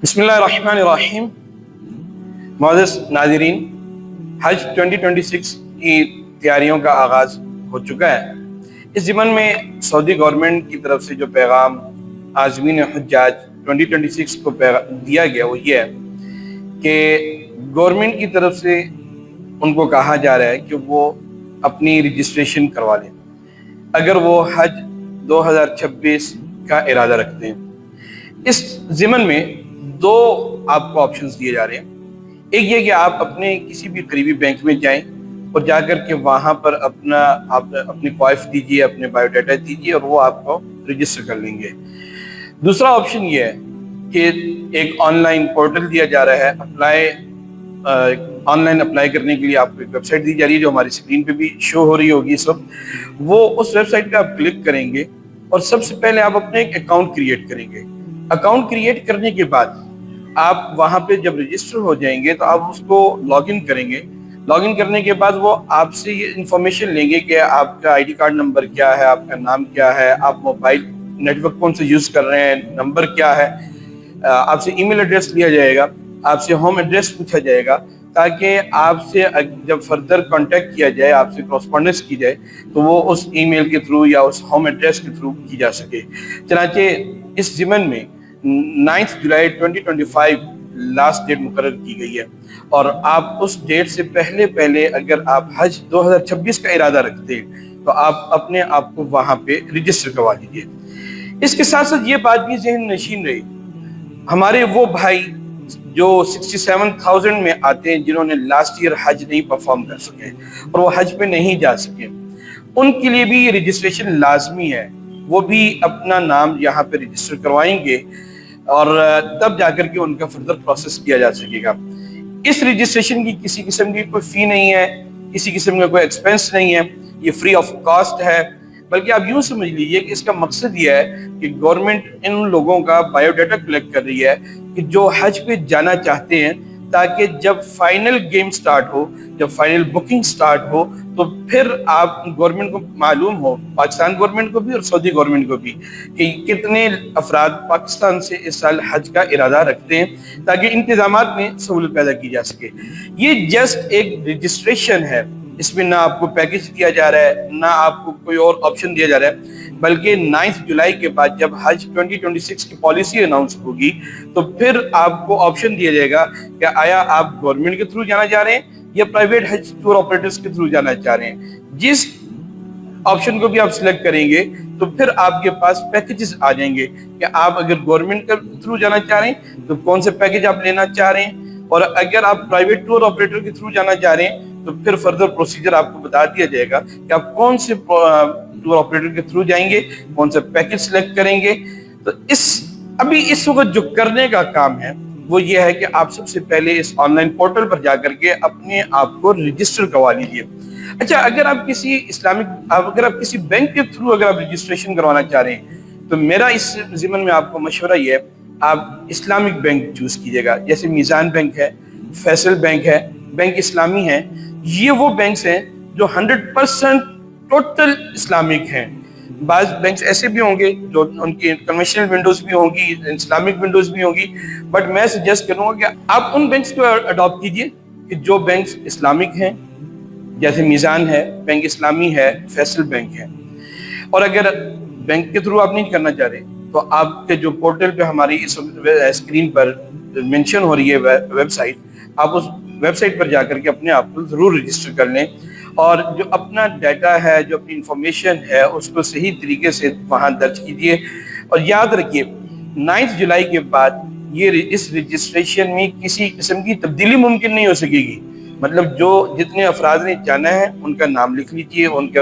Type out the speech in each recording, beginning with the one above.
بسم اللہ الرحمن الرحیم۔ معزز ناظرین، حج 2026 کی تیاریوں کا آغاز ہو چکا ہے۔ اس ضمن میں سعودی گورنمنٹ کی طرف سے جو پیغام عازمین حجاج 2026 کو دیا گیا وہ یہ ہے کہ گورنمنٹ کی طرف سے ان کو کہا جا رہا ہے کہ وہ اپنی رجسٹریشن کروا لیں اگر وہ حج 2026 کا ارادہ رکھتے ہیں۔ اس ضمن میں دو آپ کو آپشنز دیے جا رہے ہیں۔ ایک یہ کہ آپ اپنے کسی بھی قریبی بینک میں جائیں اور جا کر کے وہاں پر اپنی کوائف دیجیے، اپنے بایو ڈیٹا دیجیے اور وہ آپ کو رجسٹر کر لیں گے۔ دوسرا آپشن یہ ہے کہ ایک آن لائن پورٹل دیا جا رہا ہے، آن لائن اپلائی کرنے کے لیے آپ کو ایک ویب سائٹ دی جا رہی ہے جو ہماری اسکرین پہ بھی شو ہو رہی ہوگی اس وقت۔ وہ اس ویب سائٹ پہ آپ کلک کریں گے اور سب سے پہلے آپ اپنے ایک اکاؤنٹ کریٹ کریں گے۔ اکاؤنٹ کریٹ کرنے کے بعد آپ وہاں پہ جب رجسٹر ہو جائیں گے تو آپ اس کو لاگ ان کریں گے۔ لاگ ان کرنے کے بعد وہ آپ سے یہ انفارمیشن لیں گے کہ آپ کا آئی ڈی کارڈ نمبر کیا ہے، آپ کا نام کیا ہے، آپ موبائل نیٹ ورک کون سے یوز کر رہے ہیں، نمبر کیا ہے، آپ سے ای میل ایڈریس لیا جائے گا، آپ سے ہوم ایڈریس پوچھا جائے گا تاکہ آپ سے جب فردر کانٹیکٹ کیا جائے، آپ سے کورسپونڈنس کی جائے تو وہ اس ای میل کے تھرو یا اس ہوم ایڈریس کے تھرو کی جا سکے۔ چنانچہ اس ضمن میں 9 جولائی 2025 لاسٹ ڈیٹ مقرر کی گئی ہے اور آپ اس ڈیٹ سے پہلے اگر آپ حج 2026 کا ارادہ رکھتے ہیں تو آپ اپنے آپ کو وہاں پہ رجسٹر کروا دیجیے۔ اس کے ساتھ ساتھ یہ بات بھی ذہن نشین رہی، ہمارے وہ بھائی جو 67,000 میں آتے ہیں جنہوں نے لاسٹ ایئر حج نہیں پرفارم کر سکے اور وہ حج پہ نہیں جا سکے، ان کے لیے بھی یہ رجسٹریشن لازمی ہے۔ وہ بھی اپنا نام یہاں پہ رجسٹر کروائیں گے اور تب جا کر کے ان کا فردر پروسیس کیا جا سکے گا۔ اس رجسٹریشن کی کسی قسم کی کوئی فی نہیں ہے، کسی قسم کا کوئی ایکسپینس نہیں ہے، یہ فری آف کاسٹ ہے۔ بلکہ آپ یوں سمجھ لیجئے کہ اس کا مقصد یہ ہے کہ گورنمنٹ ان لوگوں کا بایو ڈیٹا کلیکٹ کر رہی ہے کہ جو حج پہ جانا چاہتے ہیں، تاکہ جب فائنل گیم سٹارٹ ہو، جب فائنل بکنگ سٹارٹ ہو تو پھر آپ گورنمنٹ کو معلوم ہو، پاکستان گورنمنٹ کو بھی اور سعودی گورنمنٹ کو بھی، کہ کتنے افراد پاکستان سے اس سال حج کا ارادہ رکھتے ہیں تاکہ انتظامات میں سہولت پیدا کی جا سکے۔ یہ جسٹ ایک رجسٹریشن ہے، اس میں نہ آپ کو پیکج دیا جا رہا ہے، نہ آپ کو کوئی اور آپشن دیا جا رہا ہے، بلکہ 9 جولائی کے بعد جب حج 2026 کی پالیسی اناؤنس ہوگی تو پھر آپ کو آپشن دیا جائے گا کہ آیا آپ گورنمنٹ کے تھرو جانا چاہ رہے ہیں یا پرائیویٹ حج ٹور آپریٹرز کے تھرو جانا چاہ رہے ہیں۔ جس آپشن کو بھی آپ سلیکٹ کریں گے تو پھر آپ کے پاس پیکیجز آ جائیں گے کہ آپ اگر گورنمنٹ کے تھرو جانا چاہ رہے ہیں تو کون سے پیکیج آپ لینا چاہ رہے ہیں، اور اگر آپ پرائیویٹ ٹور آپریٹر کے تھرو جانا چاہ رہے ہیں تو پھر فردر پروسیجر آپ کو بتا دیا جائے گا کہ آپ کون سے ٹور آپریٹر کے تھرو جائیں گے، کون سا پیکیج سلیکٹ کریں گے۔ تو ابھی اس وقت جو کرنے کا کام ہے وہ یہ ہے کہ آپ سب سے پہلے اس آن لائن پورٹل پر جا کر کے اپنے آپ کو رجسٹر کروا لیجیے۔ اچھا، اگر آپ کسی بینک کے تھرو اگر آپ رجسٹریشن کروانا چاہ رہے ہیں تو میرا اس ضمن میں آپ کو مشورہ یہ ہے، آپ اسلامک بینک چوز کیجیے گا، جیسے میزان بینک ہے، فیصل بینک ہے، بینک اسلامی ہے۔ یہ وہ بینکس ہیں جو 100% ٹوٹل اسلامک ہیں۔ بعض بینکس ایسے بھی ہوں گے جو ان کی کنونشنل ونڈوز بھی ہوں گی، اسلامک ونڈوز بھی ہوں گی، بٹ میں سجیسٹ کروں گا کہ آپ ان بینکس کو اڈاپٹ کیجئے کہ جو بینکس اسلامک ہیں، جیسے میزان ہے، بینک اسلامی ہے، فیصل بینک ہے۔ اور اگر بینک کے تھرو آپ نہیں کرنا چاہ رہے تو آپ کے جو پورٹل پہ ہماری اس اسکرین پر مینشن ہو رہی ہے ویب سائٹ، آپ اس ویب سائٹ پر جا کر کے اپنے آپ کو ضرور رجسٹر کر لیں اور جو اپنا ڈیٹا ہے، جو اپنی انفارمیشن ہے، اس کو صحیح طریقے سے وہاں درج کیجئے۔ اور یاد رکھیے 9 جولائی کے بعد اس رجسٹریشن میں کسی قسم کی تبدیلی ممکن نہیں ہو سکے گی۔ مطلب جتنے افراد نے جانا ہے ان کا نام لکھ لیجئے، ان کا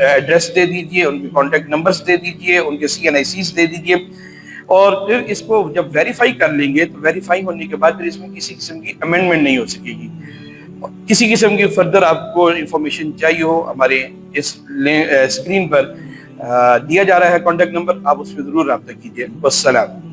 ایڈریس دے دیجئے، ان کے کانٹیکٹ نمبرز دے دیجئے، ان کے CNICs دے دیجئے، اور پھر اس کو جب ویریفائی کر لیں گے تو ویریفائی ہونے کے بعد پھر اس میں کسی قسم کی امینڈمنٹ نہیں ہو سکے گی۔ کسی قسم کی فردر آپ کو انفارمیشن چاہیے ہو، ہمارے اس اسکرین پر دیا جا رہا ہے کانٹیکٹ نمبر، آپ اس پہ ضرور رابطہ کیجئے۔ والسلام۔